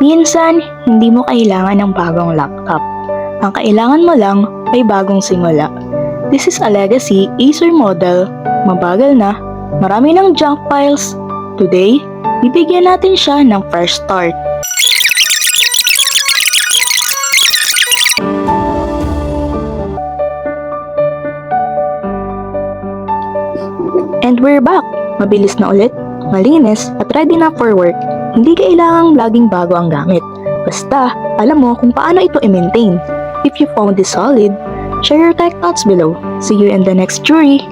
Minsan, hindi mo kailangan ng bagong laptop. Ang kailangan mo lang ay bagong simula. This is a legacy Acer model. Mabagal na, marami ng junk files. Today, bibigyan natin siya ng fresh start. And we're back! Mabilis na ulit, malinis at ready na for work. Hindi kailangang laging bago ang gamit. Basta, alam mo kung paano ito i-maintain. If you found this solid, share your tech thoughts below. See you in the next jury!